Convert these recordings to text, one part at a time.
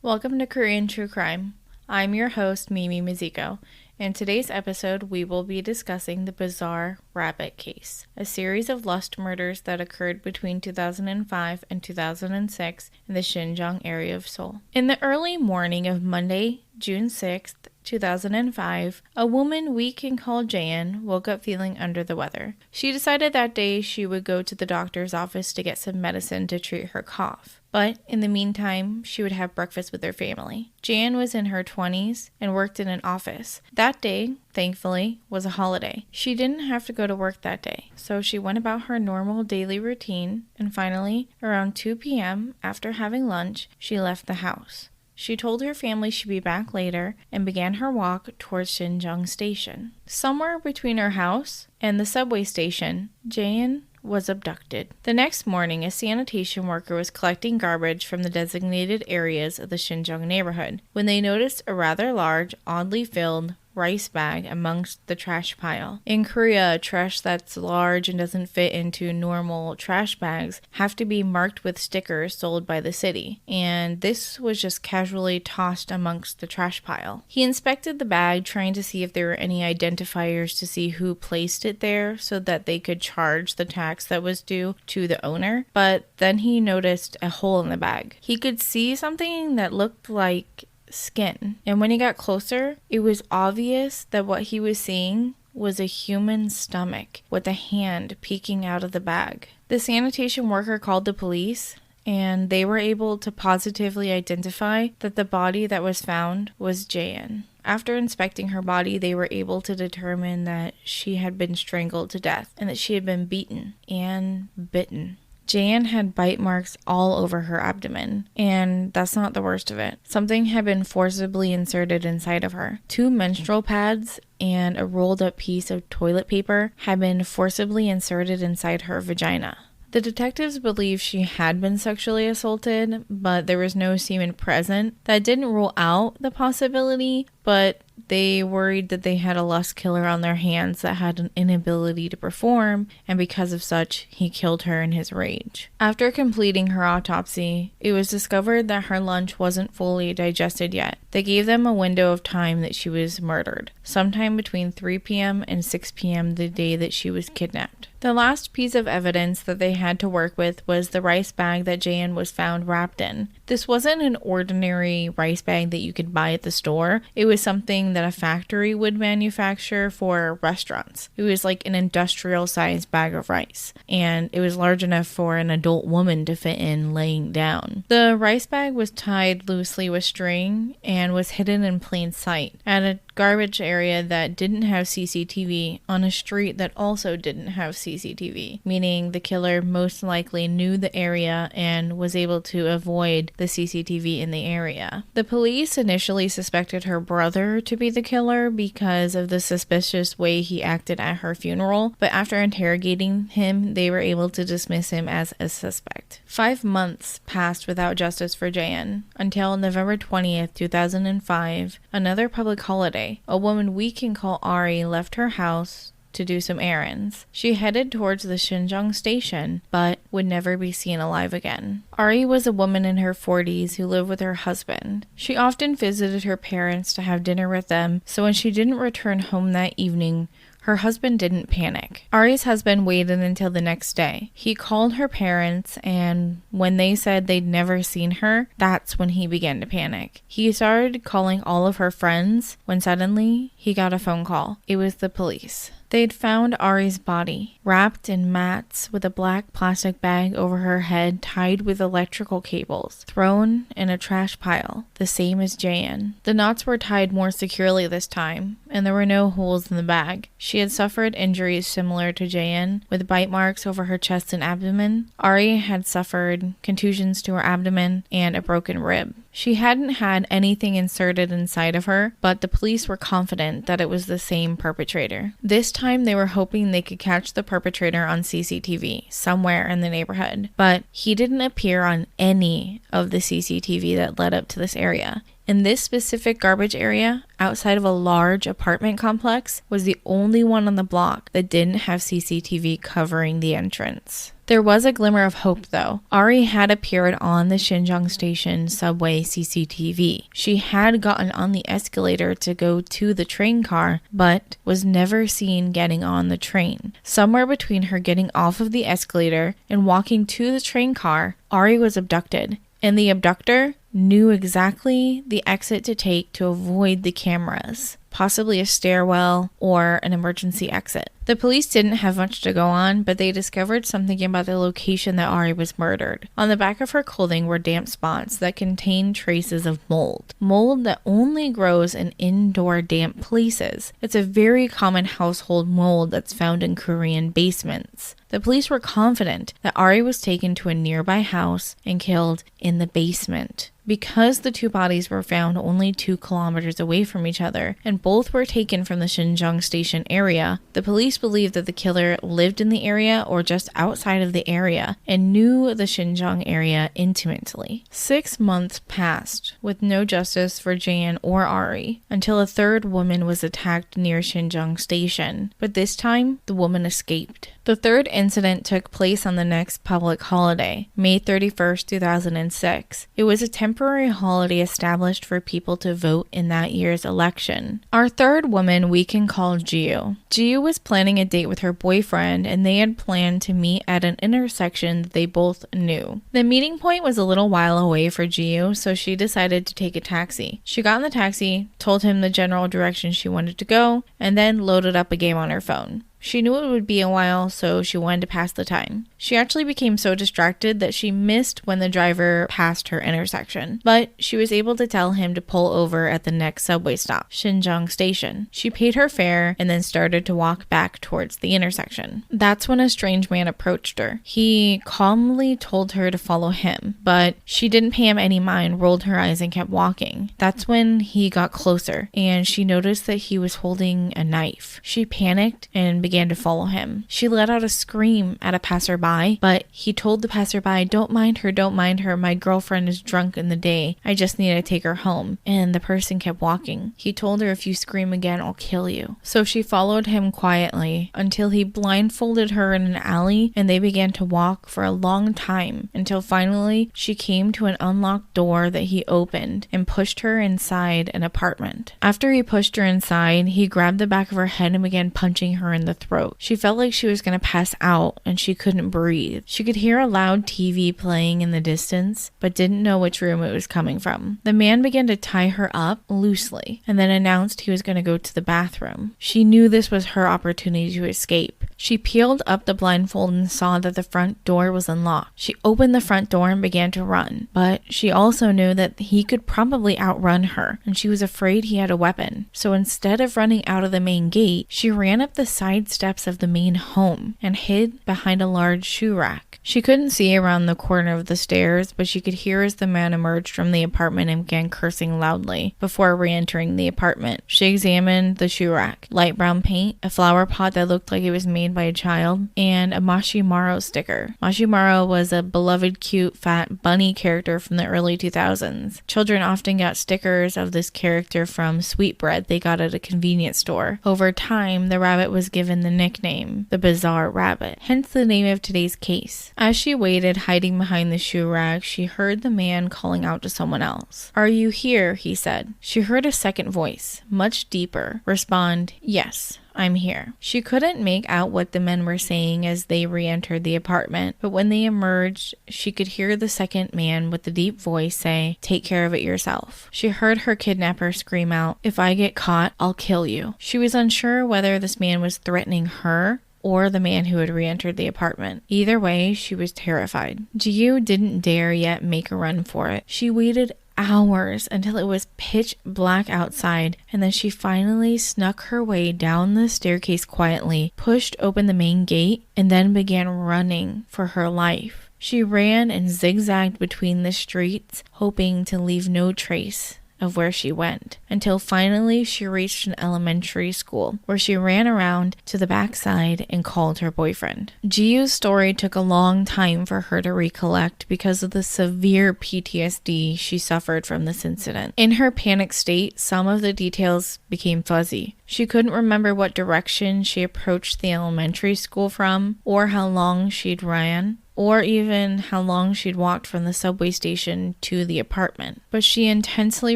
Welcome to Korean True Crime. I'm your host, Mimi Mizuko. In today's episode, we will be discussing the bizarre rabbit case, a series of lust murders that occurred between 2005 and 2006 in the Sinjeong area of Seoul. In the early morning of Monday, June 6th, 2005, a woman we can call Jan woke up feeling under the weather. She decided that day she would go to the doctor's office to get some medicine to treat her cough. But in the meantime, she would have breakfast with her family. Jan was in her 20s and worked in an office. That day, thankfully, was a holiday. She didn't have to go to work that day, so she went about her normal daily routine, and finally, around 2 p.m., after having lunch, she left the house. She told her family she'd be back later and began her walk towards Sinjeong Station. Somewhere between her house and the subway station, Jan was abducted. The next morning, a sanitation worker was collecting garbage from the designated areas of the Sinjeong neighborhood when they noticed a rather large, oddly filled rice bag amongst the trash pile. In Korea, trash that's large and doesn't fit into normal trash bags have to be marked with stickers sold by the city, and this was just casually tossed amongst the trash pile. He inspected the bag, trying to see if there were any identifiers to see who placed it there so that they could charge the tax that was due to the owner, but then he noticed a hole in the bag. He could see something that looked like skin, and when he got closer, it was obvious that what he was seeing was a human stomach with a hand peeking out of the bag. The sanitation worker called the police, and they were able to positively identify that the body that was found was Jan. After inspecting her body, they were able to determine that she had been strangled to death and that she had been beaten and bitten. Jan had bite marks all over her abdomen, and that's not the worst of it. Something had been forcibly inserted inside of her. 2 menstrual pads and a rolled up piece of toilet paper had been forcibly inserted inside her vagina. The detectives believed she had been sexually assaulted, but there was no semen present. That didn't rule out the possibility, but they worried that they had a lust killer on their hands that had an inability to perform, and because of such, he killed her in his rage. After completing her autopsy, it was discovered that her lunch wasn't fully digested yet. They gave them a window of time that she was murdered, sometime between 3 p.m. and 6 p.m. the day that she was kidnapped. The last piece of evidence that they had to work with was the rice bag that Jan was found wrapped in. This wasn't an ordinary rice bag that you could buy at the store. It was something that a factory would manufacture for restaurants. It was like an industrial-sized bag of rice, and it was large enough for an adult woman to fit in laying down. The rice bag was tied loosely with string and was hidden in plain sight at a garbage area that didn't have CCTV on a street that also didn't have CCTV, meaning the killer most likely knew the area and was able to avoid the CCTV in the area. The police initially suspected her brother to be the killer because of the suspicious way he acted at her funeral, but after interrogating him, they were able to dismiss him as a suspect. 5 months passed without justice for Jan until November 20th, 2005, another public holiday. A woman we can call Ari left her house to do some errands. She headed towards the Sinjeong station, but would never be seen alive again. Ari was a woman in her 40s who lived with her husband. She often visited her parents to have dinner with them, so when she didn't return home that evening, her husband didn't panic. Ari's husband waited until the next day. He called her parents, and when they said they'd never seen her, that's when he began to panic. He started calling all of her friends when suddenly he got a phone call. It was the police. They'd found Ari's body, wrapped in mats with a black plastic bag over her head tied with electrical cables, thrown in a trash pile, the same as Jan. The knots were tied more securely this time, and there were no holes in the bag. She had suffered injuries similar to Jan, with bite marks over her chest and abdomen. Ari had suffered contusions to her abdomen and a broken rib. She hadn't had anything inserted inside of her, but the police were confident that it was the same perpetrator. This time they were hoping they could catch the perpetrator on CCTV somewhere in the neighborhood, but he didn't appear on any of the CCTV that led up to this area. And this specific garbage area, outside of a large apartment complex, was the only one on the block that didn't have CCTV covering the entrance. There was a glimmer of hope, though. Ari had appeared on the Sinjeong station subway CCTV. She had gotten on the escalator to go to the train car, but was never seen getting on the train. Somewhere between her getting off of the escalator and walking to the train car, Ari was abducted. And the abductor knew exactly the exit to take to avoid the cameras, possibly a stairwell or an emergency exit. The police didn't have much to go on, but they discovered something about the location that Ari was murdered. On the back of her clothing were damp spots that contained traces of mold. Mold that only grows in indoor damp places. It's a very common household mold that's found in Korean basements. The police were confident that Ari was taken to a nearby house and killed in the basement. Because the two bodies were found only 2 kilometers away from each other, and both were taken from the Sinjeong station area, the police believed that the killer lived in the area or just outside of the area and knew the Sinjeong area intimately. 6 months passed with no justice for Jan or Ari until a third woman was attacked near Sinjeong station, but this time the woman escaped. The third incident took place on the next public holiday, May 31st, 2006. It was a temporary holiday established for people to vote in that year's election. Our third woman we can call Jiu. Jiu was planning a date with her boyfriend, and they had planned to meet at an intersection that they both knew. The meeting point was a little while away for Jiu, so she decided to take a taxi. She got in the taxi, told him the general direction she wanted to go, and then loaded up a game on her phone. She knew it would be a while, so she wanted to pass the time. She actually became so distracted that she missed when the driver passed her intersection, but she was able to tell him to pull over at the next subway stop, Sinjeong Station. She paid her fare and then started to walk back towards the intersection. That's when a strange man approached her. He calmly told her to follow him, but she didn't pay him any mind, rolled her eyes, and kept walking. That's when he got closer, and she noticed that he was holding a knife. She panicked and began to follow him. She let out a scream at a passerby, but he told the passerby, don't mind her, my girlfriend is drunk in the day, I just need to take her home. And the person kept walking. He told her, if you scream again, I'll kill you. So she followed him quietly until he blindfolded her in an alley, and they began to walk for a long time until finally she came to an unlocked door that he opened and pushed her inside an apartment. After he pushed her inside, he grabbed the back of her head and began punching her in the throat. She felt like she was going to pass out and she couldn't breathe. She could hear a loud TV playing in the distance, but didn't know which room it was coming from. The man began to tie her up loosely and then announced he was going to go to the bathroom. She knew this was her opportunity to escape. She peeled up the blindfold and saw that the front door was unlocked. She opened the front door and began to run, but she also knew that he could probably outrun her, and she was afraid he had a weapon. So instead of running out of the main gate, she ran up the side steps of the main home and hid behind a large shoe rack. She couldn't see around the corner of the stairs, but she could hear as the man emerged from the apartment and began cursing loudly before re-entering the apartment. She examined the shoe rack, light brown paint, a flower pot that looked like it was made by a child, and a Mashimaro sticker. Mashimaro was a beloved cute fat bunny character from the early 2000s. Children often got stickers of this character from sweetbread they got at a convenience store. Over time, the rabbit was given the nickname, the Bizarre Rabbit, hence the name of today's case. As she waited, hiding behind the shoe rack, she heard the man calling out to someone else. "Are you here?" he said. She heard a second voice, much deeper, respond, "Yes, I'm here." She couldn't make out what the men were saying as they re-entered the apartment, but when they emerged, she could hear the second man with the deep voice say, "Take care of it yourself." She heard her kidnapper scream out, "If I get caught, I'll kill you." She was unsure whether this man was threatening her or the man who had re-entered the apartment. Either way, she was terrified. Jiu didn't dare yet make a run for it. She waited hours until it was pitch black outside, and then she finally snuck her way down the staircase quietly, pushed open the main gate, and then began running for her life. She ran and zigzagged between the streets, hoping to leave no trace of where she went, until finally she reached an elementary school where she ran around to the backside and called her boyfriend. Ji-Yu's story took a long time for her to recollect because of the severe PTSD she suffered from this incident. In her panic state, some of the details became fuzzy. She couldn't remember what direction she approached the elementary school from, or how long she'd ran, or even how long she'd walked from the subway station to the apartment. But she intensely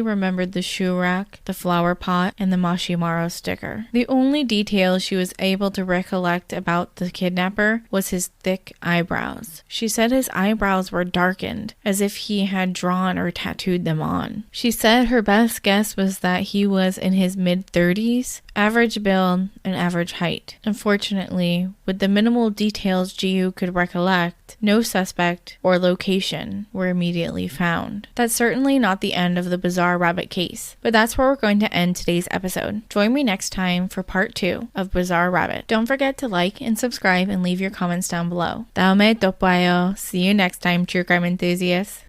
remembered the shoe rack, the flower pot, and the Mashimaro sticker. The only detail she was able to recollect about the kidnapper was his thick eyebrows. She said his eyebrows were darkened, as if he had drawn or tattooed them on. She said her best guess was that he was in his mid-30s, average build, and average height. Unfortunately, with the minimal details Ji-Yu could recollect, no suspect or location were immediately found. That's certainly not the end of the bizarre rabbit case, but that's where we're going to end today's episode. Join me next time for part 2 of Bizarre Rabbit. Don't forget to like and subscribe and leave your comments down below. 다음에 또 봐요. See you next time, true crime enthusiasts.